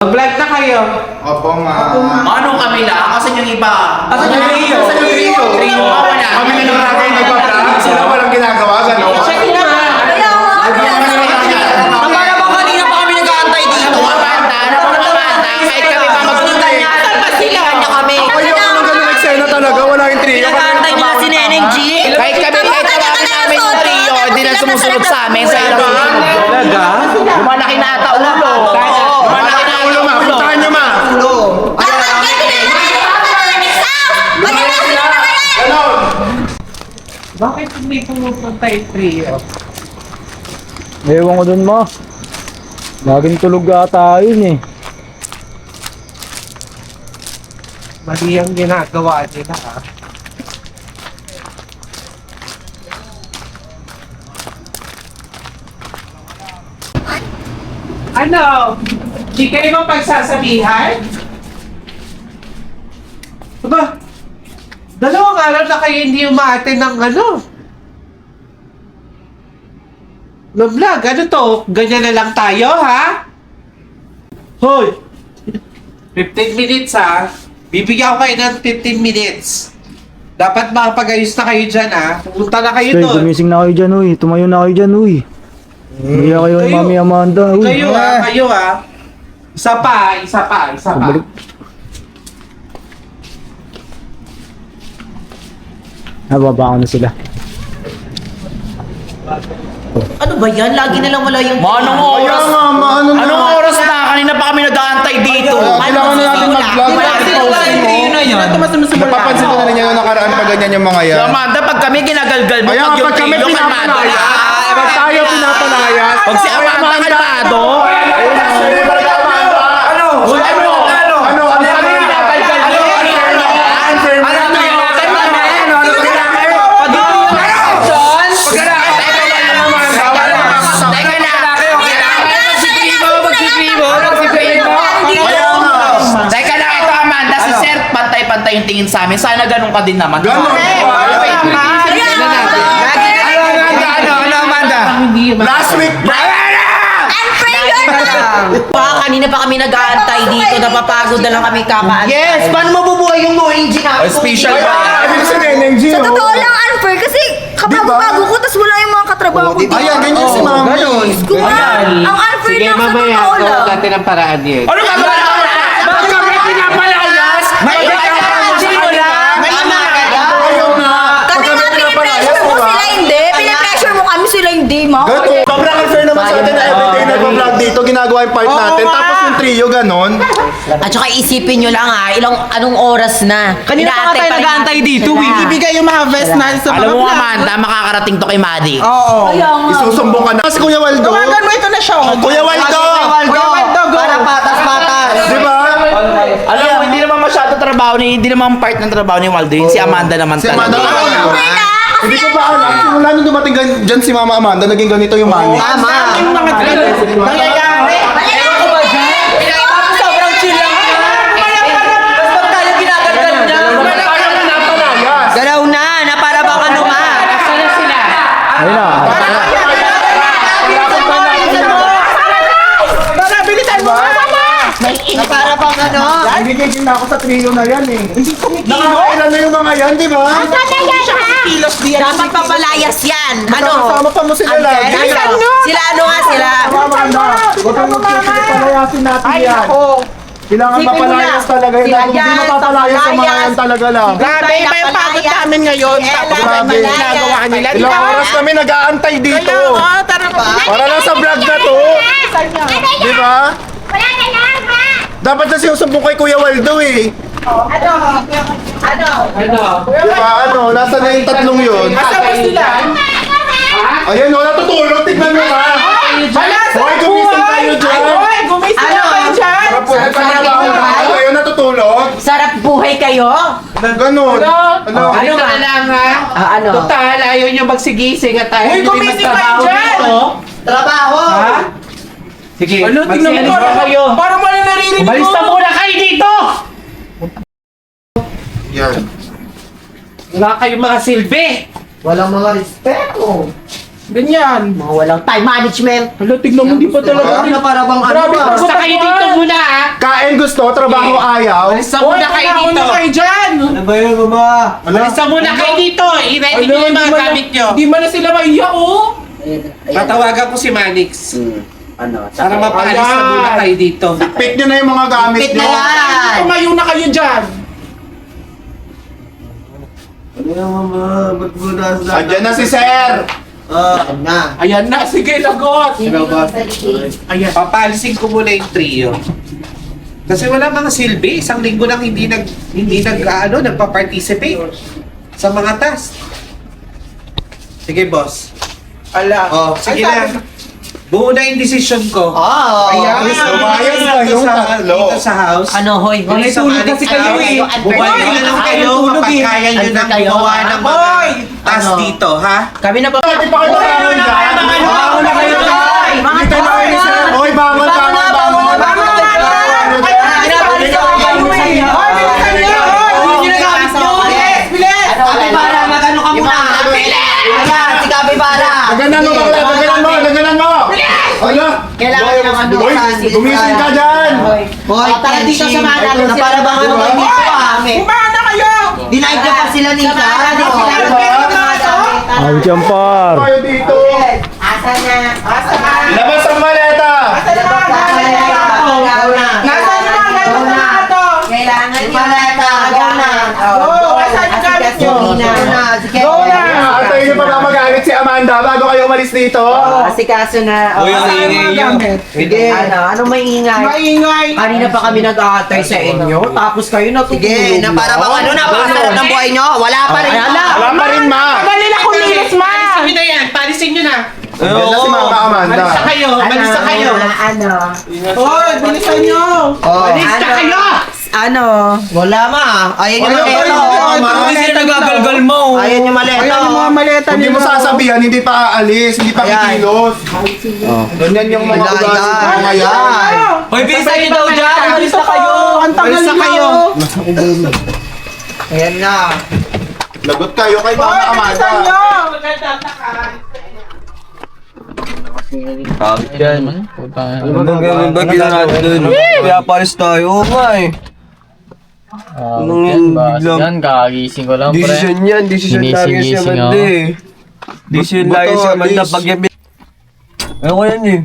Mag-vlog na kayo. Opo, ma. Anong kami lang? Asan yung iba? Asan yung trio? Asan yung trio? Trio nga wala. Kami na lang natin nagpa-vlog. Sila walang ginagawa, gano'n. Check na nga. Para ba kanina pa kami nag-aantay dito? Mamanta. Kahit kami pa magtundan niya. Asan pa sila? Kanya kami. Ayoko nang ganun eksena talaga. Wala yung trio. Pinag-aantay nila si Neneng G. Kahit tawagan namin yung trio, hindi na sumusunod sa amin sa ilang susunod. Talaga? Lumalaki na ata ulo. Lumalaki na Ulo, ma. Puntahan niyo, ma. Ganon. Bakit hindi pumupunta yung trio? Ewan ko dun, ma. Laging tulog ata yun eh. Mali ang ginagawa nila ha. Ano? Di kayo ba pagsasabihan? Aba, dalawang araw na kayo hindi umaatin ng ano. No vlog, ano to? Ganyan na lang tayo, ha? Hoy! 15 minutes, ha? Bibigyan ko kayo ng 15 minutes. Dapat makapag-ayos na kayo dyan, ha? Pumunta na kayo Uy, doon. gumising na kayo dyan, uy. Tumayo na kayo dyan, uy. Umiyak kayo ni Kayo. Mami Amanda, uy. Kayo, ha? Kayo, ha? Isa pa, isa pa, isa pa. Pabalik. Nababa ko na sila. Ano ba yan? Lagi na lang wala yung... Anong Kaya oras? nga, ma. Ano na? Anong oras na? Kanina pa kami nag-aantay dito. Kailangan na natin mag-vlog. Napapansin ko na rin yung nakaraan pa ganyan yung mga yan. So, Amanda, pag kami ginagalgal mo, Kaya pag yung pag kami trio, kalmado pinapanayas, lang. pag tayo pinapanayas, Pag si Amanda kalmado, teka lang, ito Amanda, si Sir, pantay-pantay yung tingin sa amin. Sana ganun ka din naman. Ganon. Last week, Kanina pa kami nag-aantay dito. Napapagod na lang kami kakaantay. Yes, paano mabubuhay yung ONG natin? special pa. Ibig si Neneng G. Sa totoo lang, unfair kasi kabago-bago ko, tapos wala yung mga katrabaho ko dito. Ayan, ganyan si Mami. Ang unfair Sige, lang sa mamaya. totoo lang. Gawin natin ang paraan yun. Ano ba? Bakit kami pinapalayas? May energy mo lang. Ayaw na. Kami nga pinipressure mo, sila hindi. Pinipressure mo kami, sila hindi. Mga Ganon. Sobrang unfair naman sa atin na everyday nag-vlog dito, ginagawa yung part natin. Tapos yung trio, ganon. At saka isipin nyo lang ha, anong oras na. Kanina pa nga tayo nag-aantay dito, ibigay yung mga vest natin sa mga Alam mo vlog. Amanda, makakarating to kay Maddie. Oo. Isusumbong ka na. Kasi Kuya Waldo. Tumagan mo ito na siya. Kuya Waldo! Kuya Waldo, go. Para patas-patas. Di ba? Alam mo, hindi naman masyado trabaho hindi naman part ng trabaho ni Waldo. Yun si Amanda naman Si Amanda talaga. talaga. Hindi ko ba alam. Simula nung dumating dyan si Mama Amanda, naging ganito yung mami. Tama. Yung mga nangyayari. Ewan ko ba dyan? Sobrang chill lang. Tapos pag tayo ginagalgal niya. Galaw na para bang ano ma. Ayun na. Tara, bilisan mo. Na para bang ano. Nagigigil na ako sa trio na yan eh. Nakakailan na yung mga yan, di ba? Kilos diyan. Dapat papalayas yan. Kasama pa mo sila lagi. Sila ano nga sila. Mama Amanda, huwag kang palayasin natin Ay, yan. ako. Kailangan Isipin mo mapalayas na. talaga. Sila Hindi yan, mapapalayas sa mga papalayas. yan talaga lang. Grabe, iba yung pagod namin ngayon. Tapos Grabe. yung ginagawa nila. Ilang oras kami nag-aantay dito. Kaya, tara pa. Para lang sa vlog na to. Di ba? Wala na lang, ha? Dapat na sinusumbong kay Kuya Waldo eh. Ano? Di ba? Ano? Nasa na yung tatlong yun? Asa ba sila? Ayan, wala tutulog. Tignan mo ba? Wala sa Hoy, gumising kayo dyan. Hoy, gumising na kayo dyan. Sarap po. Ayaw natutulog. Sarap buhay kayo. Ganon. Ano? Ano ka lang ha? Ano? Total, ayaw nyo magsigising at tayo Hoy, hindi gumising magtrabaho kayo dyan. dito. Trabaho. Ha? Sige, Ano, tingnan mo. magsialis na kayo. Para mo na naririnig Umalis na muna kayo dito! Yan. Wala kayong mga silbi! Walang mga respeto. Ganyan. Mga walang time management. Hala, tignan mo, di pa talaga. Ano para bang ano? Grabe, ah? Basta kayo dito muna ha. Kain gusto, trabaho ayaw. Alisa Oy, muna kayo dito. na kayo dyan. Ano ba yun, mama? Alisa muna kayo dito. I-ready nyo yung mga gamit nyo. Di man na sila maiyak, oh. Tatawagan ko si Manix. Ano? Para mapaalis na muna kayo dito. Pick nyo na yung mga gamit Pit na nyo. yan! Tumayo na kayo dyan. Andyan na si Sir. Na. Ayan na, sige, lagot. Ayan. Papaalisin ko muna yung trio. Kasi wala mga silbi. Isang linggo nang hindi nagpa-participate sa mga task. Sige, boss. Ala. Oh, sige na. Buo na yung decision ko. Ayan. Umayos na yung tatlo. Dito sa house. Ano, hoy? Hoy, Hoy, tulog kasi kayo eh. Bumalik na lang kayo kapag kaya nyo nang gumawa ng mga Hoy! task Ano? dito, ha? Kami na pa. Hindi pa kayo bangon dyan. Bangon na kayo, hoy! Mga tao! Oy, bangon, bangon, bangon. Pinapalis ako kayo sa inyo. Hoy, bilisan niyo! Hindi nyo nagamit nyo. Yes, bilis! Kapibara, magano ka muna. Ayan, si Kapibara. Naganan mo, bakla. Naganan mo, naganan mo. Ano? Kailangan ng ano. Uy, gumising ka dyan. Hoy, tara dito sa mga natin. Na para bang ano kayo dito ah. Kumana kayo! Dinaig na pa sila ni Sa. Awit yan, par. Kayo dito. Asa na? Asa na? Labas ang maleta. Nasaan yung mga ganito na ito? Kailangan yung maleta. Go na. Go! Asan yung gamit nyo? Go na. Antayin niyo pa ba magalit si Amanda bago kayo umalis dito? Asikaso na. Saan yung mga gamit? Sige. Ano may ingay? Maingay! Kanina pa kami nag-aatay sa inyo, tapos kayo natutulog. Sige, na para bang ano, napakasarap ng buhay nyo, wala pa rin. Wala pa rin, ma. Tagal nila kumilos, ma! Palisin na yan. Palisin nyo na. Yan na si Mama Amanda. Malis na kayo. Malis na kayo. Ano? Hoy, bilisan nyo! Malis na kayo. Ano? Wala ma. Ayan yung maleto. Kasi nagagalgal mo! Ayan yung maleto. Ayan yung mga maleta Hindi mo sasabihan, hindi pa aalis, hindi pa Ayan. kikilos. Ganyan yung mga Ayan. ugali ng mga yan. Hoy, bilisan nyo daw dyan. Alis na kayo. Ang tagal Malis na nyo! kayo. Ayan na. Lagot kayo kay Mama Hoy, bilisan Amanda. nyo! Ano bang gawin ba ginawa natin doon? Kaya palis tayo, nga eh. Anong yan, biglang? Yan, kakagising ko lang, pre. Decision yan, decision lagi si Sinising-gising Amanda ako. eh. Decision lagi si Amanda pag yan. Ayoko yan eh.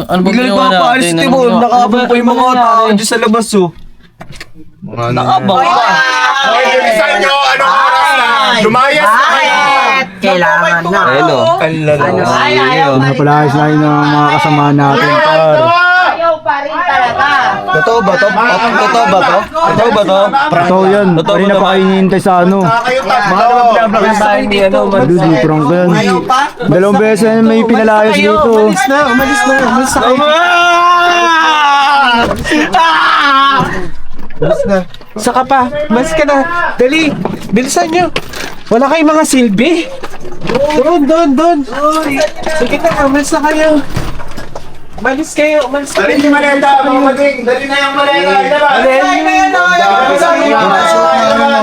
Ano ba Biglang ginawa papalis natin? mo, nakabang pa yung mga tao dyan sa labas oh. Nakabang pa. Hoy, bilisan nyo, anong oras na? Lumayas na kayo. Kailangan na. Ayun oh. Ayun. Napalayas na yun ng mga kasama natin, par. Ayaw pa rin talaga. Totoo ba to? Totoo ba to? Totoo ba to? Totoo yan. Totoo Kanina ba pa kayo hinihintay sa ano. Kayo Mga naman tatlo. pinaplakan tayo ni ano. Dudu, prank ko yan. Dalawang beses na may pinalayas dito. Umalis na kayo. Saka pa. Malis ka na. Dali. Bilisan nyo. Wala kayong mga silbi. Doon. Sige na, umalis na kayo. Umalis kayo. Dali yung maleta, mga mading. Dali na yung maleta.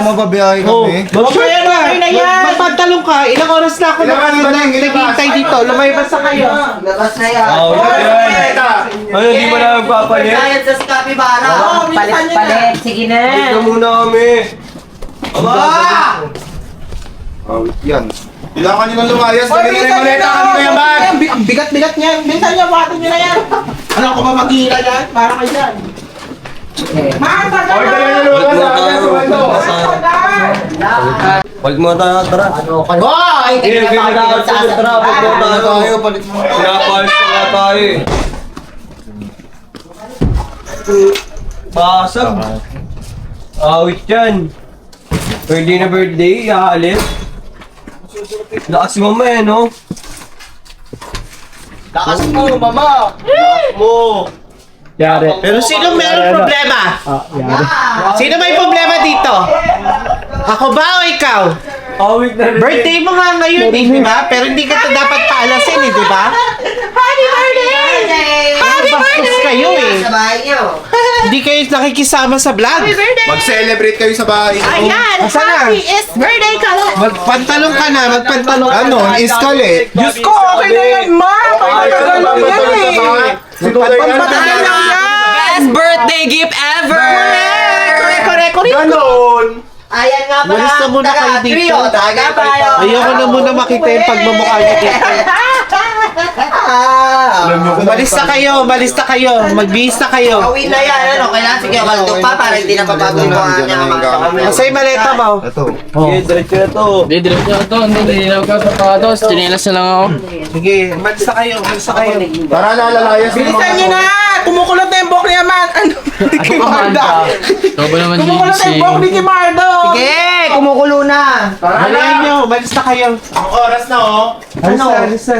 Mababiyahe kami. Mamaya na yan. Magpantalong ka. Ilang oras na ako Ilabas, Bading, ilabas. naghihintay dito. Lumayabas na kayo. Labas na yan. Ano, di mo na magpapalit? Sayad sa Kapibara. Palit. Sige na. Ito muna kami. Yan. Kailangan nyo nang lumayas. Dali na yung maleta. Ano na yung bag? Ang bigat-bigat niyan! Bilisan nyo, buhatin nyo na yan! Ano ko ba mag-iila yan? Para kayo yan! Hoy, dali na lumayas. Palit mo tayo, tara. Boy! Tinatawag sa asa. Tara, palit mo tayo. Pinapalis na nga tayo eh. Basag. Awit yan. Birthday na birthday, aalis. Lakas mo ma eh, no? Lakas mo, mama. Mo. Yari. Pero sino meron problema? Yari. Sino may problema dito? Ako ba o ikaw? Awit na rin. Birthday mo nga ngayon eh, di ba? Pero hindi ka dapat paalasin eh, di ba? Happy birthday! Happy birthday! bastos kayo eh. Sa bahay niyo. Hindi kayo nakikisama sa vlog. Mag-celebrate kayo sa bahay. Ayan, Asa na? happy is birthday ka lang. Magpantalong ka na, magpantalong ka na. Ganon, iskale. Diyos ko, okay na yan, ma. Pagkakagal mo yan eh. Pagkakagal lang yan. Best birthday gift ever! Correct. Ganon. Ayan nga pala. Walis na muna kayo dito. Trio, taga tayo. Ayoko na muna makita yung pagmamukha niyo dito. Umalis na kayo. Magbihis na kayo. Gawin na yan, ano? Kailangan sige, kaldo pa para hindi na pabago yung mga niya. Masay maleta mo. Ito. Sige, diretso na to. Hindi, diretso na to. Hindi na ako sapatos. Chinelas na lang ako. Sige, umalis na kayo. Tara na, lalayas. Bilisan niyo na. Kumukulot na yung buhok ni Aman. Ni Kimardo. Ikaw ba naman Kumukulot na yung buhok ni Kimardo. Sige, kumukulo na. Halayin nyo, umalis na kayo. Ang oras na, oh. Alis na.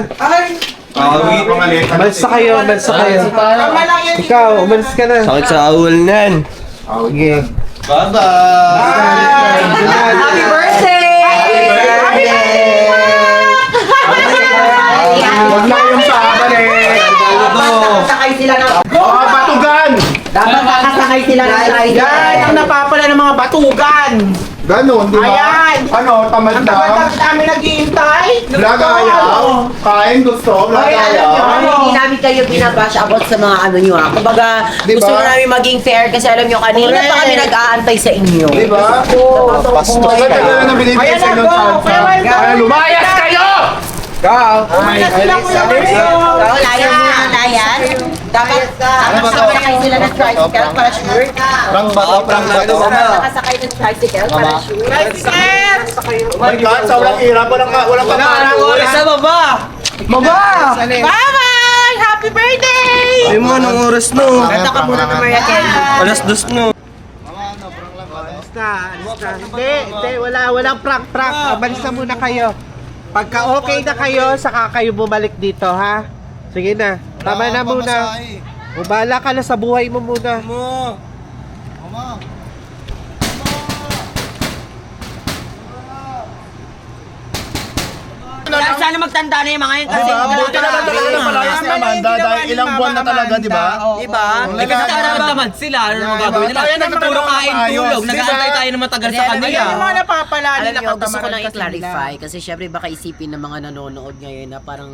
Awit. Umalis na kayo. Tama lang yan. Ikaw, umalis ka na. Sakit sa awal nan. Sige. Bye-bye. Happy birthday! Happy birthday! Huwag na kayong sabalik. Dapat nakasakay sila ng... Mga batugan. Dapat nakasakay sila ng rider. Yan, ang napapala ng mga batugan. Ganon, di ba? Ayan. Ano, tamad Ang na? tagal namin naghihintay. Vlog ayaw. Kain gusto. Vlog Ay, alam nyo, ayaw. Hindi namin kayo binabash about sa mga ano nyo ha. Kumbaga, Diba? gusto namin maging fair kasi alam nyo, kanina pa kami nag-aantay sa inyo. Di ba? Bastos kayo. Kaya na binibigay Ayan sa na, inyo go. chance. Farewell, go. Kaya lumayas kayo! Umalis sila, Kuya Marzo. Layan. Dapat nakasakay sila ng tricycle para sure. Prank ba to? Prank ba to? Nakasakay ng tricycle para sure. Tricycle. My God, sa walang hirap. Walang Oras na baba. Bye-bye! Happy birthday! Ay mo, anong oras no? Kanta ka muna ng Maria Kelly. Alas 2 no. Hindi, walang prank. Umalis na muna kayo. Pagka okay na kayo, saka kayo bumalik dito, ha? Sige na, tama na muna. Ubala ka na sa buhay mo muna. Sana magtanda na yung mga yun kasi Buti naman talaga na malayas ni Amanda dahil ilang buwan na talaga, di ba? diba? Eh kasi tamad sila. Ano naman gagawin nila? Tayo nagtuturo Puro kain, maayos, tulog. diba? Nag-aantay tayo ng matagal sa Ayan kanila. yung mga napapala Alam nila. nyo, gusto ko lang i-clarify kasi syempre baka isipin ng mga nanonood ngayon na parang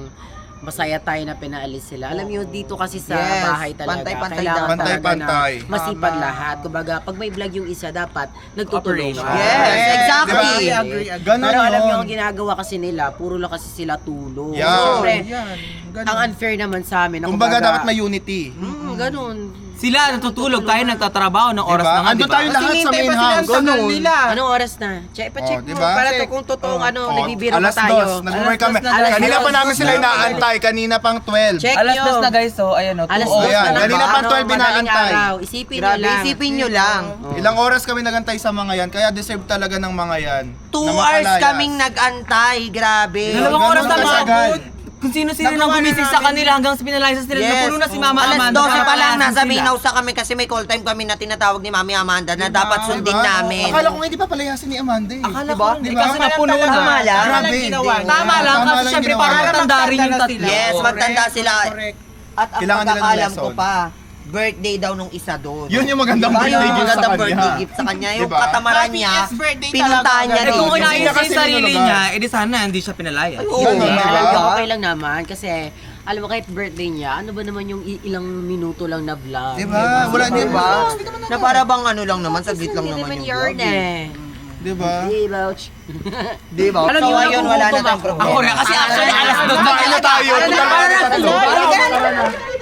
masaya tayo na pinaalis sila. Alam nyo, dito kasi sa Yes, bahay talaga, pantay-pantay kailangan dapat. talaga Pantay-pantay. na masipag lahat. Kumbaga, pag may vlog yung isa, dapat nagtutulungan. Yes, exactly. Diba? Ganon Pero alam nyo, yun. ang ginagawa kasi nila, puro lang kasi sila tulong. Yeah. Siyempre, ang unfair naman sa amin. na Kumbaga dapat may unity. Ganun. Sila natutulog, tayo nagtatrabaho ng oras na nga, Ando di ba? tayo lahat sa main house. Ganon. Anong oras na? Pa-check mo. diba? Para to kung totoong nagbibiro pa Alas tayo. 2, nag-work kami. Alas Kanina dos. pa namin sila inaantay, kanina pang 12. Check Alas nyo. 2 na guys, so ayan o. Alas 2 2 Ayan, na lang. kanina pang 12 madaling binaantay. araw. Isipin nyo lang. Isipin nyo lang. Ilang oras kami nagantay sa mga yan, kaya deserve talaga ng mga yan. 2 na hours makalayas. kaming nag-antay. Grabe. Dalawang Ganun oras na kasagad. maabot. Kung sino-sino nang gumising sa kanila hanggang sa pinalayas nila. Napuno na si Mama Alas Amanda. 12 pa lang Nakakalasan nasa sila. Minaw sa kami kasi may call time kami na tinatawag ni Mami Amanda na dapat sundin Diba? namin. Akala ko nga hindi pa palayasin ni Amanda eh. Akala Diba? ko, Diba? kasi napuno na. Tama lang. Grabe. Tama lang, kasi lang syempre ginawa. parang matanda rin yung tatlo. Yes, magtanda sila. At ang Kailangan nila ng pagkakaalam ko lesson. pa, birthday daw nung isa doon. Yun yung magandang Diba? birthday Yung gift sa magandang kanya. birthday gift sa kanya. Yung Diba? katamaran niya, Happy birthday pinuntahan niya talaga. Eh kung rin. unahin niya kasi yung sarili nilulugar. niya, edi sana hindi siya pinalaya. Oo, Ganun, diba? alam ko, okay lang naman kasi alam mo kahit birthday niya, ano ba naman yung ilang minuto lang na vlog? Diba? Wala din ba? Na para bang ano lang naman, saglit lang Hindi naman naman yung yun vlog. eh. Diba? Diba? Di ba? Alam So, niyo, ayun, wala na tayong problema. Ako rin, kasi actually alas 2 Kumain na tayo. Ano na, Punta para na na tayo. tulog.